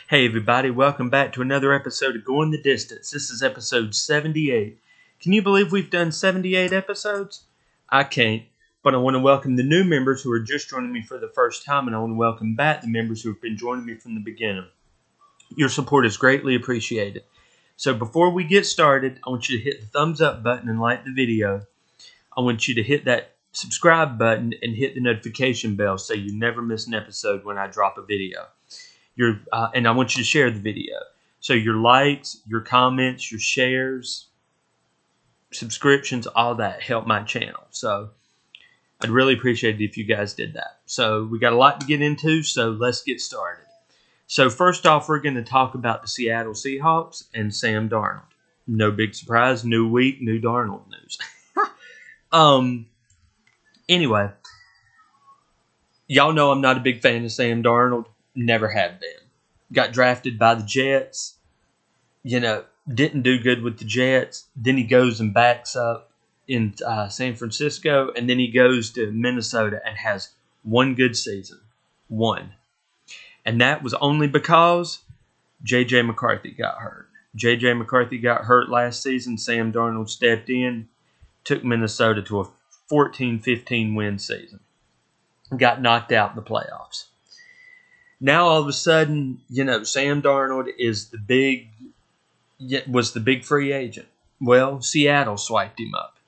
Hey everybody, welcome back to another episode of Going the Distance. This is episode 78. Can you believe we've done 78 episodes? I can't, but I want to welcome the new members who are just joining me for the first time, and I want to welcome back the members who have been joining me from the beginning. Your support is greatly appreciated. So before we get started, I want you to hit the thumbs up button and like the video. I want you to hit that subscribe button and hit the notification bell so you never miss an episode when I drop a video. And I want you to share the video. So your likes, your comments, your shares, subscriptions, all that help my channel. So I'd really appreciate it if you guys did that. So we got a lot to get into, so let's get started. So first off, we're going to talk about the Seattle Seahawks and Sam Darnold. No big surprise, new week, new Darnold news. Anyway, y'all know I'm not a big fan of Sam Darnold. Never have been. Got drafted by the Jets. Didn't do good with the Jets. Then he goes and backs up in San Francisco. And then he goes to Minnesota and has one good season. One. And that was only because J.J. McCarthy got hurt. J.J. McCarthy got hurt last season. Sam Darnold stepped in. Took Minnesota to a 14-15 win season. Got knocked out in the playoffs. Now all of a sudden, Sam Darnold was the big free agent. Well, Seattle swiped him up.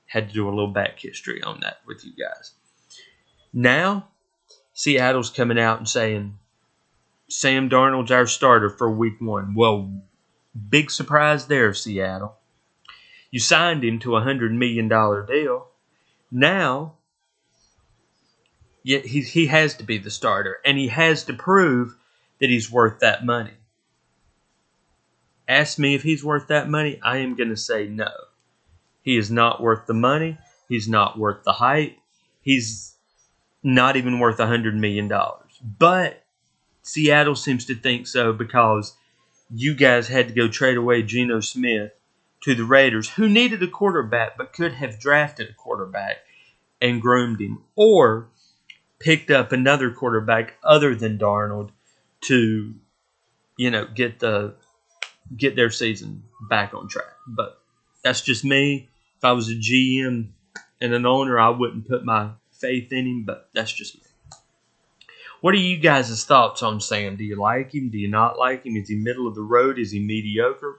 Had to do a little back history on that with you guys. Now, Seattle's coming out and saying, Sam Darnold's our starter for week 1. Well, big surprise there, Seattle. You signed him to a $100 million deal. Now, he has to be the starter, and he has to prove that he's worth that money. Ask me if he's worth that money, I am going to say no. He is not worth the money. He's not worth the hype. He's not even worth $100 million. But Seattle seems to think so because you guys had to go trade away Geno Smith to the Raiders, who needed a quarterback but could have drafted a quarterback and groomed him, or picked up another quarterback other than Darnold to, get their season back on track. But that's just me. If I was a GM and an owner, I wouldn't put my faith in him, but that's just me. What are you guys' thoughts on Sam? Do you like him? Do you not like him? Is he middle of the road? Is he mediocre?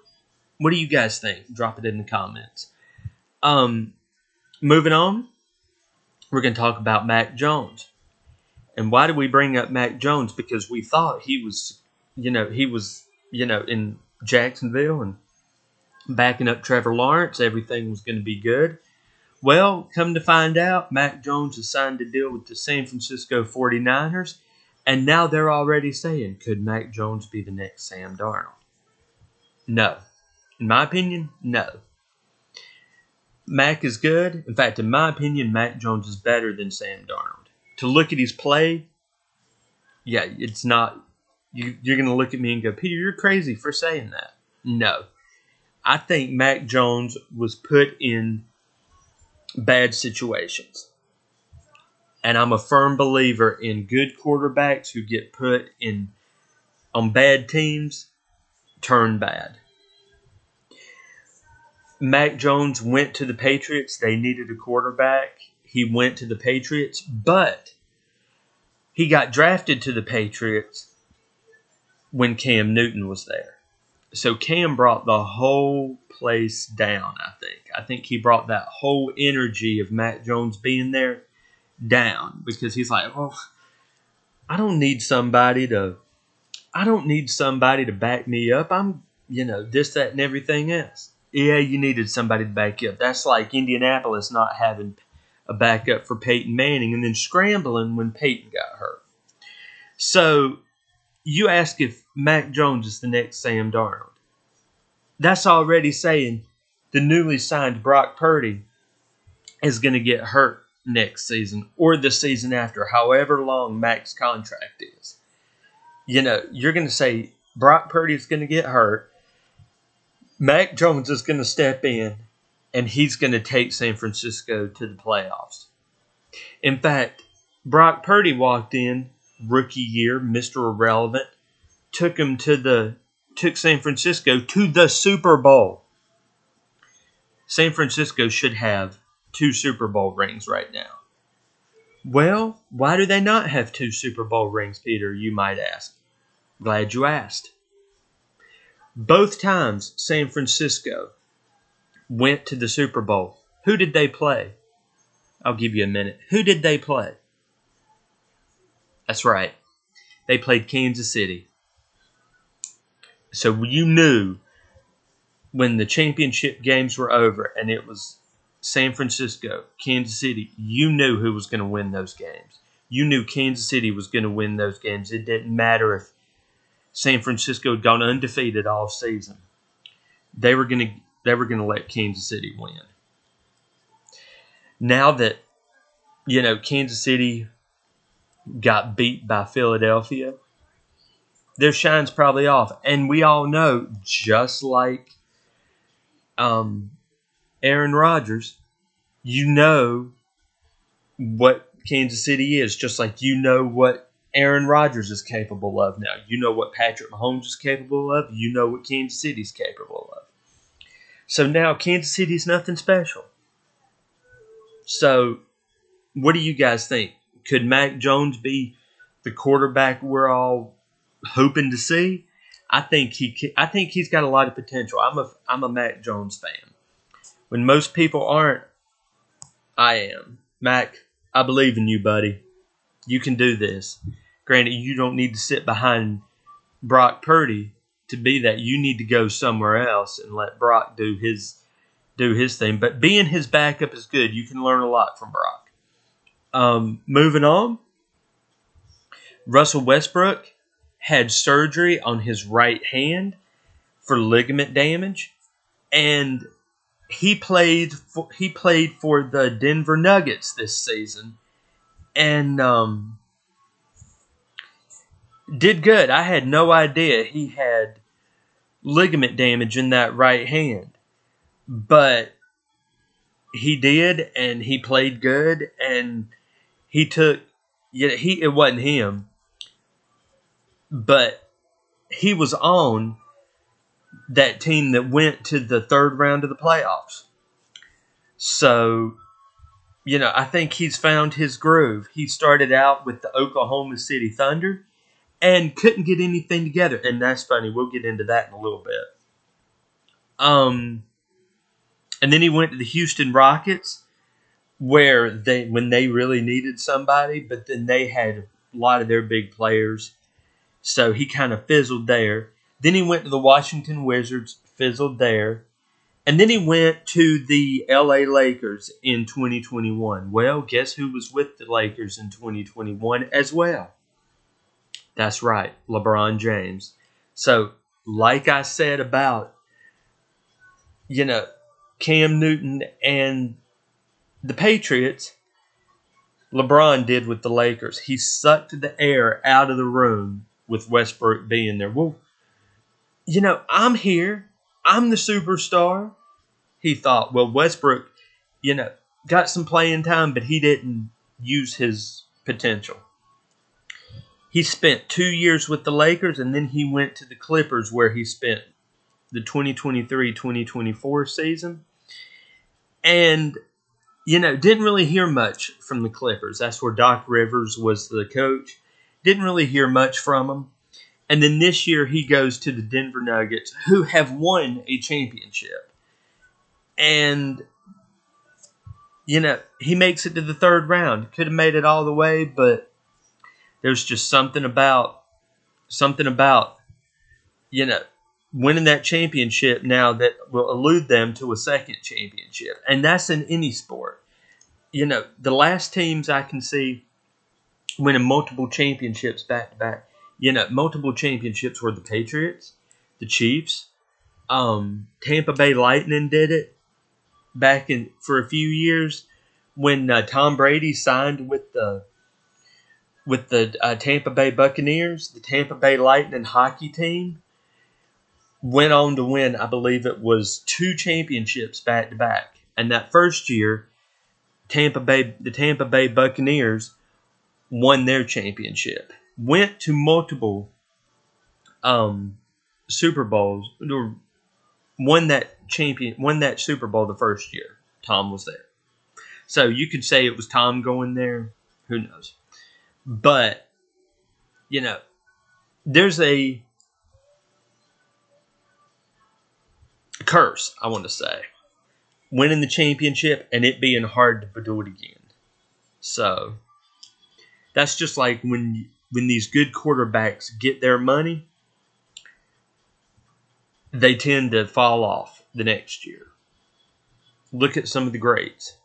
What do you guys think? Drop it in the comments. Moving on, we're going to talk about Mac Jones. And why did we bring up Mac Jones? Because we thought he was in Jacksonville and backing up Trevor Lawrence. Everything was going to be good. Well, come to find out, Mac Jones has signed a deal with the San Francisco 49ers. And now they're already saying, could Mac Jones be the next Sam Darnold? No. In my opinion, no. Mac is good. In fact, in my opinion, Mac Jones is better than Sam Darnold. To look at his play, it's not. You're going to look at me and go, Peter, you're crazy for saying that. No. I think Mac Jones was put in bad situations. And I'm a firm believer in good quarterbacks who get put on bad teams turn bad. Mac Jones went to the Patriots. They needed a quarterback. He went to the Patriots, but he got drafted to the Patriots when Cam Newton was there. So Cam brought the whole place down, I think. I think he brought that whole energy of Mac Jones being there down because he's like, I don't need somebody to back me up. I'm, this, that, and everything else. Yeah, you needed somebody to back you up. That's like Indianapolis not having a backup for Peyton Manning and then scrambling when Peyton got hurt. So you ask if Mac Jones is the next Sam Darnold. That's already saying the newly signed Brock Purdy is going to get hurt next season or the season after, however long Mac's contract is. You're going to say Brock Purdy is going to get hurt. Mac Jones is going to step in, and he's going to take San Francisco to the playoffs. In fact, Brock Purdy walked in, rookie year, Mr. Irrelevant, took San Francisco to the Super Bowl. San Francisco should have 2 Super Bowl rings right now. Well, why do they not have 2 Super Bowl rings, Peter, you might ask? Glad you asked. Both times San Francisco went to the Super Bowl, who did they play? I'll give you a minute. Who did they play? That's right. They played Kansas City. So you knew when the championship games were over and it was San Francisco, Kansas City, you knew who was going to win those games. You knew Kansas City was going to win those games. It didn't matter if San Francisco had gone undefeated all season. They were going to let Kansas City win. Now that Kansas City got beat by Philadelphia, their shine's probably off. And we all know, just like Aaron Rodgers, you know what Kansas City is, just like you know what Aaron Rodgers is capable of now. You know what Patrick Mahomes is capable of. You know what Kansas City's capable of. So now Kansas City's nothing special. So what do you guys think? Could Mac Jones be the quarterback we're all hoping to see? I think he's got a lot of potential. I'm a Mac Jones fan. When most people aren't, I am. Mac, I believe in you, buddy. You can do this. Granted, you don't need to sit behind Brock Purdy to be that. You need to go somewhere else and let Brock do his thing. But being his backup is good. You can learn a lot from Brock. Moving on. Russell Westbrook had surgery on his right hand for ligament damage, and he played for the Denver Nuggets this season, and did good. I had no idea he had ligament damage in that right hand, but he did, and he played good, and it wasn't him, but he was on that team that went to the third round of the playoffs. So, I think he's found his groove. He started out with the Oklahoma City Thunder and couldn't get anything together. And that's funny. We'll get into that in a little bit. And then he went to the Houston Rockets, where when they really needed somebody, but then they had a lot of their big players. So he kind of fizzled there. Then he went to the Washington Wizards, fizzled there. And then he went to the LA Lakers in 2021. Well, guess who was with the Lakers in 2021 as well? That's right, LeBron James. So, like I said about, Cam Newton and the Patriots, LeBron did with the Lakers. He sucked the air out of the room with Westbrook being there. Well, I'm here. I'm the superstar. He thought, well, Westbrook, got some playing time, but he didn't use his potential. He spent 2 years with the Lakers, and then he went to the Clippers, where he spent the 2023-2024 season. And, didn't really hear much from the Clippers. That's where Doc Rivers was the coach. Didn't really hear much from him. And then this year he goes to the Denver Nuggets, who have won a championship. And, he makes it to the third round. Could have made it all the way, but there's just something about, winning that championship now that will elude them to a second championship. And that's in any sport. The last teams I can see winning multiple championships back to back, multiple championships were the Patriots, the Chiefs, Tampa Bay Lightning did it back for a few years when Tom Brady signed with the Tampa Bay Buccaneers. The Tampa Bay Lightning hockey team went on to win, I believe it was 2 championships back to back. And that first year, the Tampa Bay Buccaneers won their championship. Went to multiple Super Bowls, or won that Super Bowl the first year Tom was there. So you could say it was Tom going there. Who knows? But, there's a curse, I want to say. Winning the championship and it being hard to do it again. So that's just like when these good quarterbacks get their money, they tend to fall off the next year. Look at some of the greats.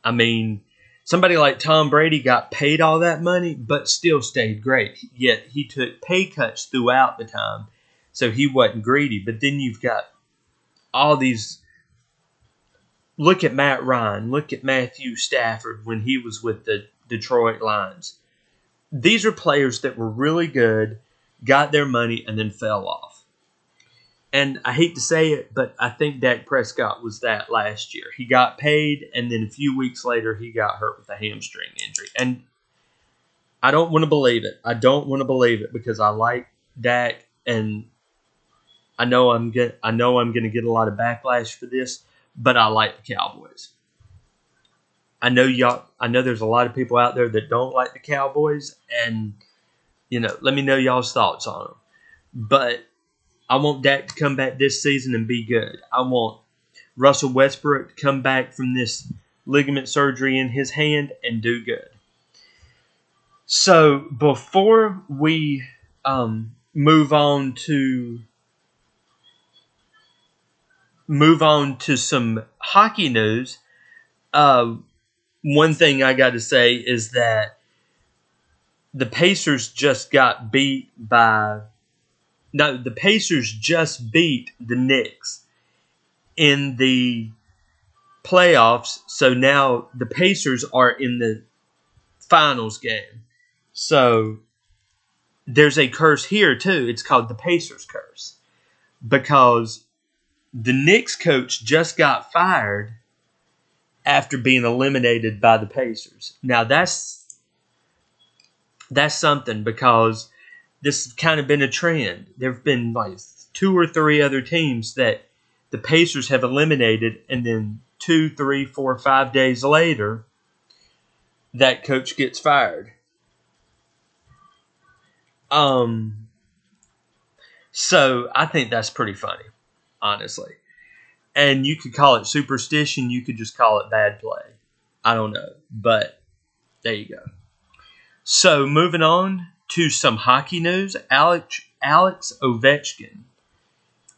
I mean, somebody like Tom Brady got paid all that money, but still stayed great. Yet he took pay cuts throughout the time, so he wasn't greedy. But then you've got all these. Look at Matt Ryan. Look at Matthew Stafford when he was with the Detroit Lions. These are players that were really good, got their money, and then fell off. And I hate to say it, but I think Dak Prescott was that last year. He got paid, and then a few weeks later, he got hurt with a hamstring injury. And I don't want to believe it. I don't want to believe it because I like Dak, and I know I'm going to get a lot of backlash for this, but I like the Cowboys. I know there's a lot of people out there that don't like the Cowboys, and let me know y'all's thoughts on them. But I want Dak to come back this season and be good. I want Russell Westbrook to come back from this ligament surgery in his hand and do good. So before we move on to some hockey news, one thing I got to say is that the Pacers just got beat by. No, the Pacers just beat the Knicks in the playoffs, so now the Pacers are in the finals game. So there's a curse here too. It's called the Pacers curse because the Knicks coach just got fired after being eliminated by the Pacers. Now that's something because this has kind of been a trend. There have been like 2 or 3 other teams that the Pacers have eliminated, and then 2, 3, 4, 5 days later, that coach gets fired. So I think that's pretty funny, honestly. And you could call it superstition. You could just call it bad play. I don't know, but there you go. So moving on to some hockey news, Alex Ovechkin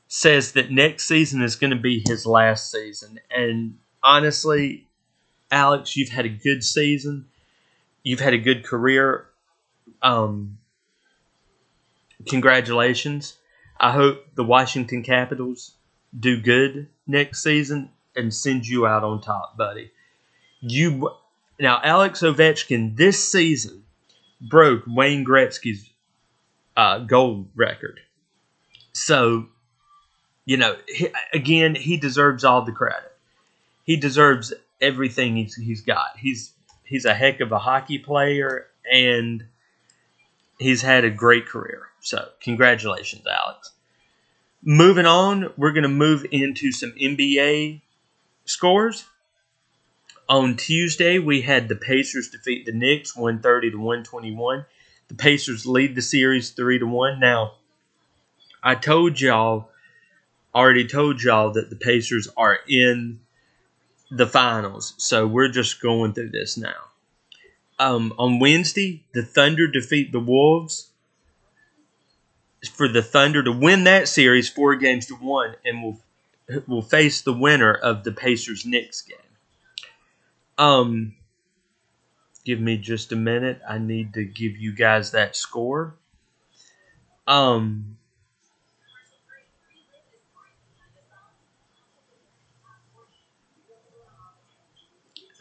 says that next season is going to be his last season. And honestly, Alex, you've had a good season. You've had a good career. Congratulations. I hope the Washington Capitals do good next season and send you out on top, buddy. Now, Alex Ovechkin this season broke Wayne Gretzky's goal record. So, he deserves all the credit. He deserves everything he's got. He's a heck of a hockey player, and he's had a great career. So, congratulations, Alex. Moving on, we're going to move into some NBA scores. On Tuesday, we had the Pacers defeat the Knicks 130-121. The Pacers lead the series 3-1. Now, I already told y'all that the Pacers are in the finals. So we're just going through this now. On Wednesday, the Thunder defeat the Wolves. For the Thunder to win that series 4-1, and will face the winner of the Pacers-Knicks game. Give me just a minute. I need to give you guys that score.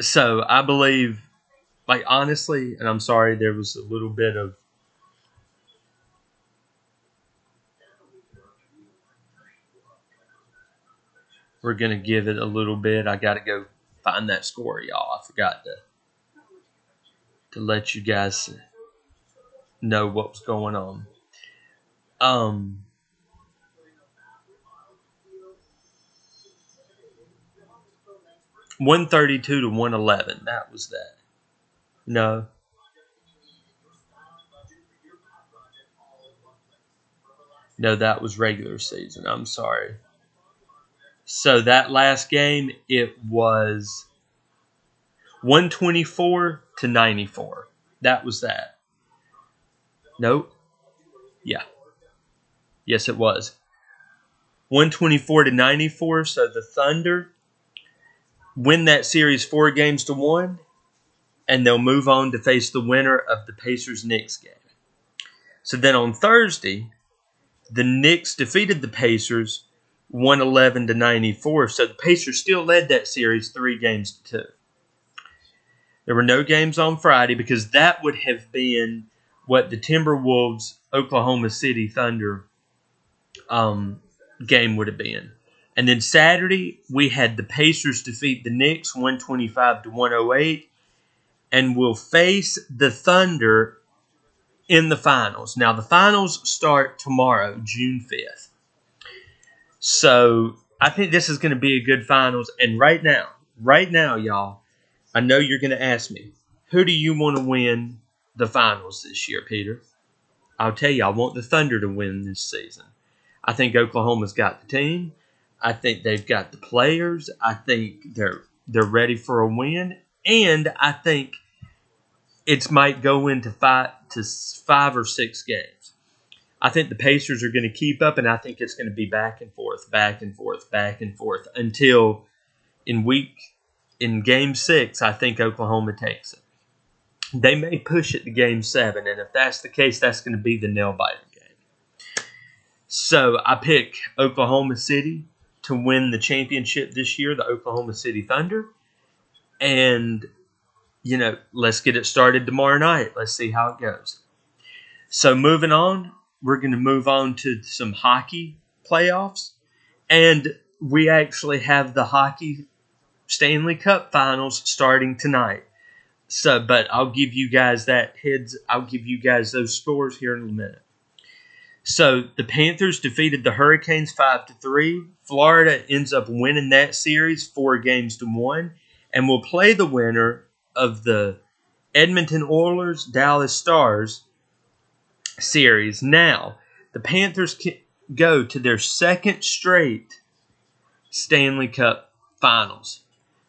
So I believe, honestly, and I'm sorry, there was a little bit of we're going to give it a little bit. I got to go find that score, y'all. I forgot to let you guys know what was going on. Um, 132 to 111. That was that. No. No, that was regular season. I'm sorry. So that last game, it was 124 to 94. That was that. Nope. Yeah. Yes, it was. 124 to 94. So the Thunder win that series 4-1, and they'll move on to face the winner of the Pacers-Knicks game. So then on Thursday, the Knicks defeated the Pacers 111 to 94. So the Pacers still led that series 3-2. There were no games on Friday because that would have been what the Timberwolves Oklahoma City Thunder game would have been. And then Saturday, we had the Pacers defeat the Knicks 125 to 108, and will face the Thunder in the finals. Now, the finals start tomorrow, June 5th. So I think this is going to be a good finals. And right now, y'all, I know you're going to ask me, who do you want to win the finals this year, Peter? I'll tell you, I want the Thunder to win this season. I think Oklahoma's got the team. I think they've got the players. I think they're ready for a win. And I think it might go into 5 or 6 games. I think the Pacers are going to keep up, and I think it's going to be back and forth, back and forth, back and forth until in Game 6, I think Oklahoma takes it. They may push it to Game 7, and if that's the case, that's going to be the nail-biter game. So I pick Oklahoma City to win the championship this year, the Oklahoma City Thunder. And, let's get it started tomorrow night. Let's see how it goes. So moving on, we're going to move on to some hockey playoffs. And we actually have the hockey Stanley Cup Finals starting tonight. So, but I'll give you guys I'll give you guys those scores here in a minute. So the Panthers defeated the Hurricanes 5-3. Florida ends up winning that series 4-1, and will play the winner of the Edmonton Oilers Dallas Stars series. Now, the Panthers go to their second straight Stanley Cup Finals.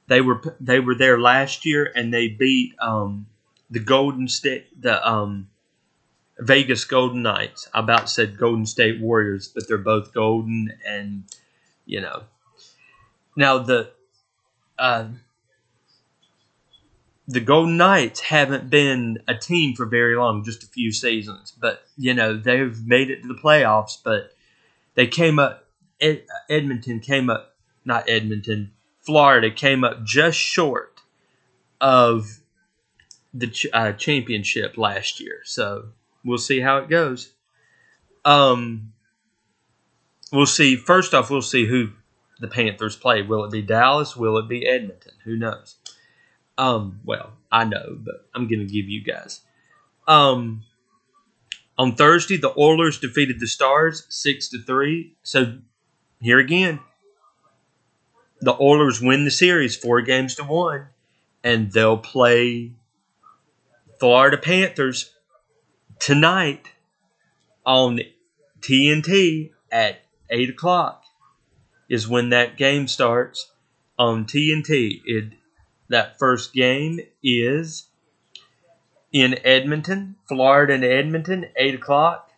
They were there last year, and they beat the Vegas Golden Knights. I about said Golden State Warriors, but they're both golden, and now the Golden Knights haven't been a team for very long, just a few seasons, but they've made it to the playoffs. But they came up. Florida came up just short of the championship last year. So we'll see how it goes. We'll see. First off, we'll see who the Panthers play. Will it be Dallas? Will it be Edmonton? Who knows? Well, I know, but I'm going to give you guys. On Thursday, the Oilers defeated the Stars 6-3. So here again, the Oilers win the series 4-1, and they'll play Florida Panthers tonight on TNT at 8 o'clock is when that game starts on TNT. That first game is in Edmonton, Florida and Edmonton, 8 o'clock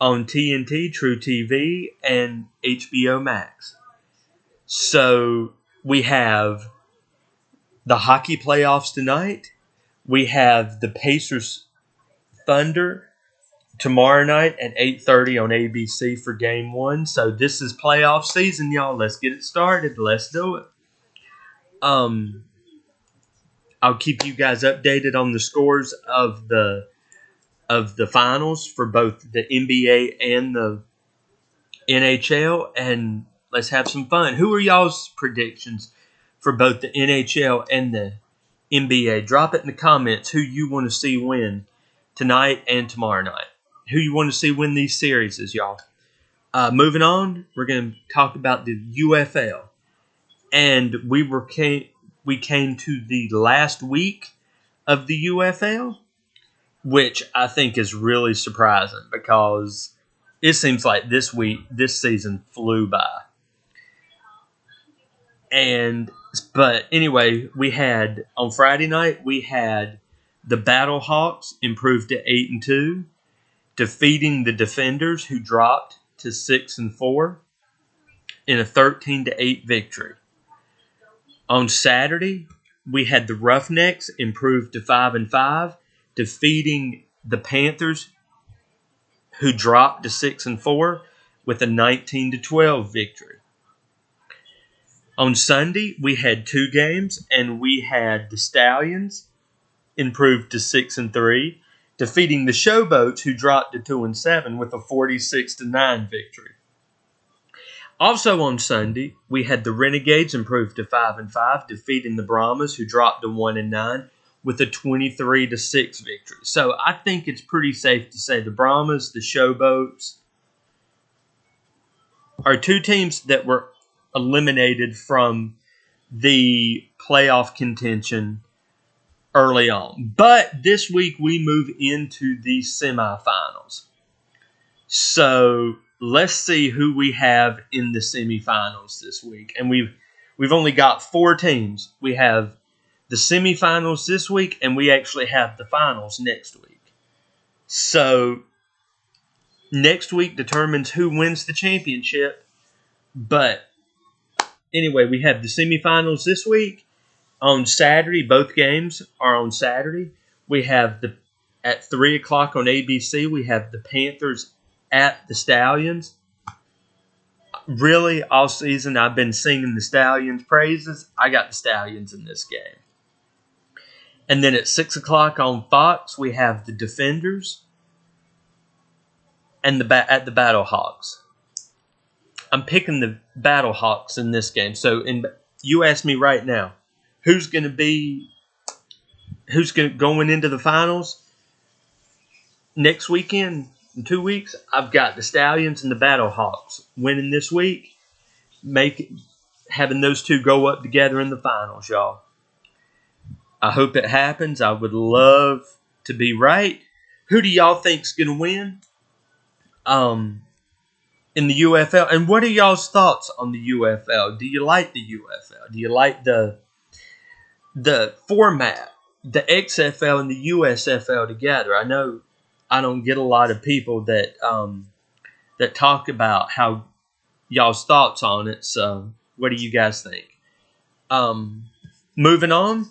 on TNT, True TV, and HBO Max. So we have the hockey playoffs tonight. We have the Pacers Thunder tomorrow night at 8:30 on ABC for Game 1. So this is playoff season, y'all. Let's get it started. Let's do it. I'll keep you guys updated on the scores of the finals for both the NBA and the NHL, and let's have some fun. Who are y'all's predictions for both the NHL and the NBA? Drop it in the comments who you want to see win tonight and tomorrow night. who you want to see win these series, y'all. Moving on, we're going to talk about the UFL. And we came to the last week of the UFL, which I think is really surprising because it seems like this season flew by. But anyway, we had on Friday night we had the Battlehawks improved to 8-2, defeating the Defenders who dropped to 6-4 in a 13-8 victory. On Saturday, we had the Roughnecks improved to 5-5, defeating the Panthers who dropped to 6-4 with a 19-12 victory. On Sunday, we had two games, and we had the Stallions improved to 6-3, defeating the Showboats, who dropped to 2-7 with a 46-9 victory. Also on Sunday, we had the Renegades improved to 5-5, defeating the Brahmas, who dropped to 1-9 with a 23-6 victory. So I think it's pretty safe to say the Brahmas, the Showboats, are two teams that were eliminated from the playoff contention early on. But this week we move into the semifinals. So let's see who we have in the semifinals this week. And we've only got 4 teams. We have the semifinals this week, and we actually have the finals next week. So next week determines who wins the championship. But anyway, we have the semifinals this week. On Saturday, both games are on Saturday. We have at 3 o'clock on ABC, we have the Panthers at the Stallions. Really, all season I've been singing the Stallions' praises. I got the Stallions in this game. And then at 6 o'clock on Fox, we have the Defenders and at the Battlehawks. I'm picking the Battlehawks in this game. So you ask me right now, who's going going into the finals next weekend in 2 weeks? I've got the Stallions and the Battlehawks winning this week, having those two go up together in the finals, y'all. I hope it happens. I would love to be right. Who do y'all think's going to win? In the UFL, and what are y'all's thoughts on the UFL? Do you like the UFL? Do you like the format, the XFL and the USFL together? I know I don't get a lot of people that talk about how y'all's thoughts on it. So, what do you guys think? Moving on.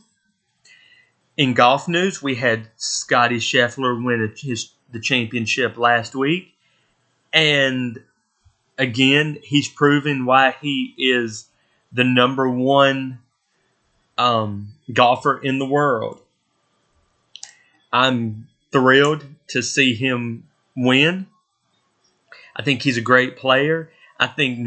In golf news, we had Scotty Scheffler win the championship last week, and again, he's proven why he is the number one golfer in the world. I'm thrilled to see him win. I think he's a great player. I think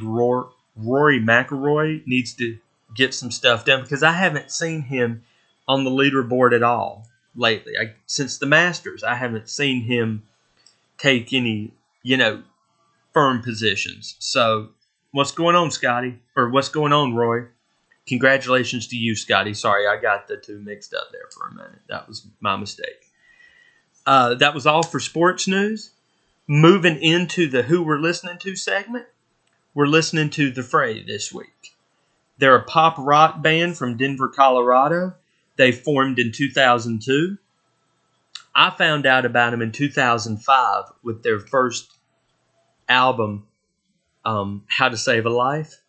Rory McIlroy needs to get some stuff done because I haven't seen him on the leaderboard at all lately. Since the Masters, I haven't seen him take any, firm positions. So, what's going on, Scotty? Or what's going on, Roy? Congratulations to you, Scotty. Sorry, I got the two mixed up there for a minute. That was my mistake. That was all for sports news. Moving into the Who We're Listening To segment, we're listening to the Fray this week. They're a pop rock band from Denver, Colorado. They formed in 2002. I found out about them in 2005 with their first album, How to Save a Life.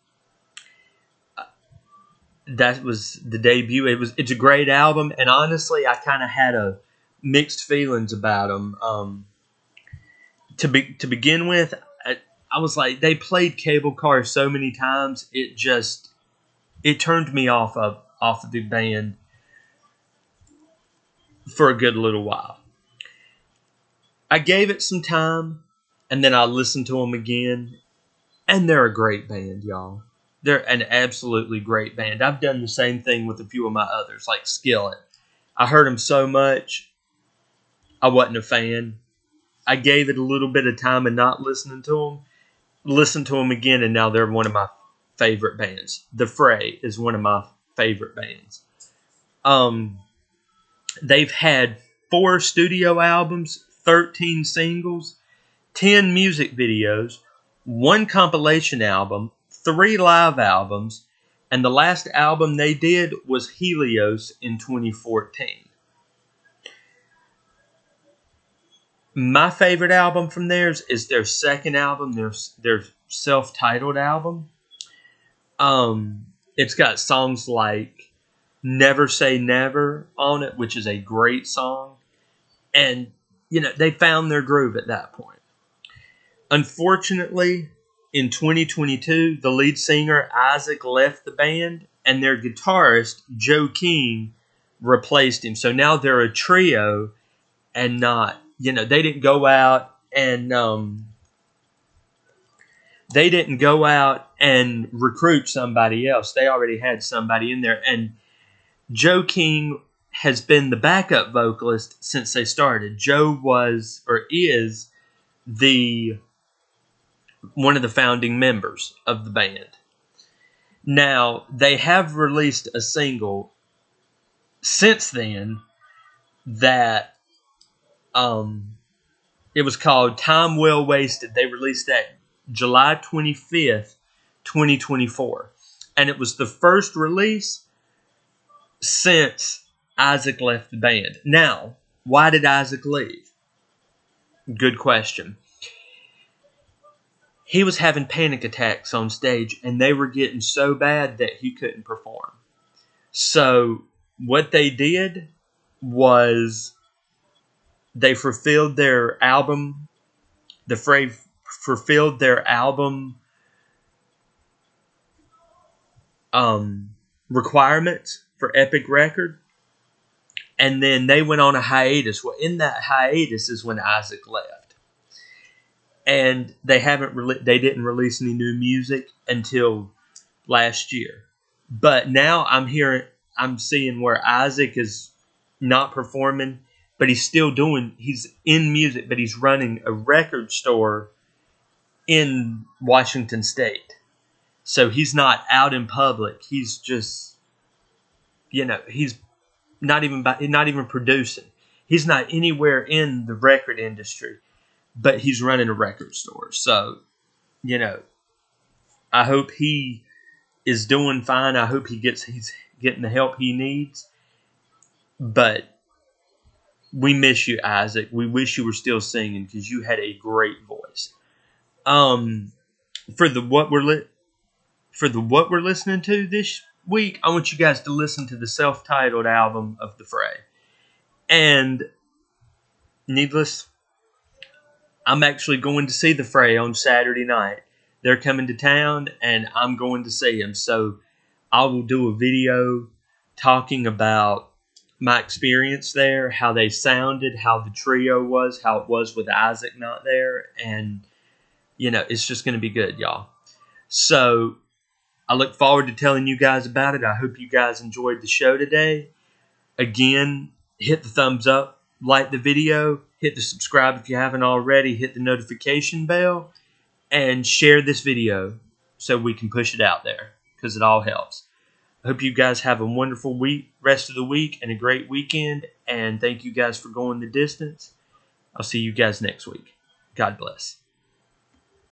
That was the debut. It's a great album, and honestly, I kind of had mixed feelings about them. To begin with, I was like, they played Cable Car so many times, it turned me off of the band for a good little while. I gave it some time, and then I listened to them again, and they're a great band, y'all. They're an absolutely great band. I've done the same thing with a few of my others, like Skillet. I heard them so much, I wasn't a fan. I gave it a little bit of time and not listening to them. Listened to them again, and now they're one of my favorite bands. The Fray is one of my favorite bands. They've had 4 studio albums, 13 singles, 10 music videos, 1 compilation album, 3 live albums, and the last album they did was Helios in 2014. My favorite album from theirs is their second album, their self-titled album. It's got songs like Never Say Never on it, which is a great song. And, they found their groove at that point. Unfortunately, in 2022, the lead singer, Isaac, left the band, and their guitarist, Joe King, replaced him. So now they're a trio and not, they didn't go out and recruit somebody else. They already had somebody in there. And Joe King has been the backup vocalist since they started. Joe was, or is, one of the founding members of the band. Now, they have released a single since then that it was called Time Well Wasted. They released that July 25th, 2024. And it was the first release since Isaac left the band. Now, why did Isaac leave? Good question. He was having panic attacks on stage, and they were getting so bad that he couldn't perform. So what they did was they fulfilled their album. The Fray fulfilled their album requirements for Epic Record, and then they went on a hiatus. Well, in that hiatus is when Isaac left, and they didn't release any new music until last year. But now I'm seeing where Isaac is not performing, but he's in music, but he's running a record store in Washington State. So he's not out in public. He's just, he's not even producing. He's not anywhere in the record industry, but he's running a record store. So, I hope he is doing fine. I hope he's getting the help he needs. But we miss you, Isaac. We wish you were still singing because you had a great voice. For the what we're listening to this week, I want you guys to listen to the self-titled album of the Fray. And I'm actually going to see the Fray on Saturday night. They're coming to town, and I'm going to see them. So I will do a video talking about my experience there, how they sounded, how the trio was, how it was with Isaac not there. And, it's just going to be good, y'all. So I look forward to telling you guys about it. I hope you guys enjoyed the show today. Again, hit the thumbs up, like the video, hit the subscribe if you haven't already, hit the notification bell, and share this video so we can push it out there because it all helps. I hope you guys have a wonderful rest of the week, and a great weekend. And thank you guys for going the distance. I'll see you guys next week. God bless.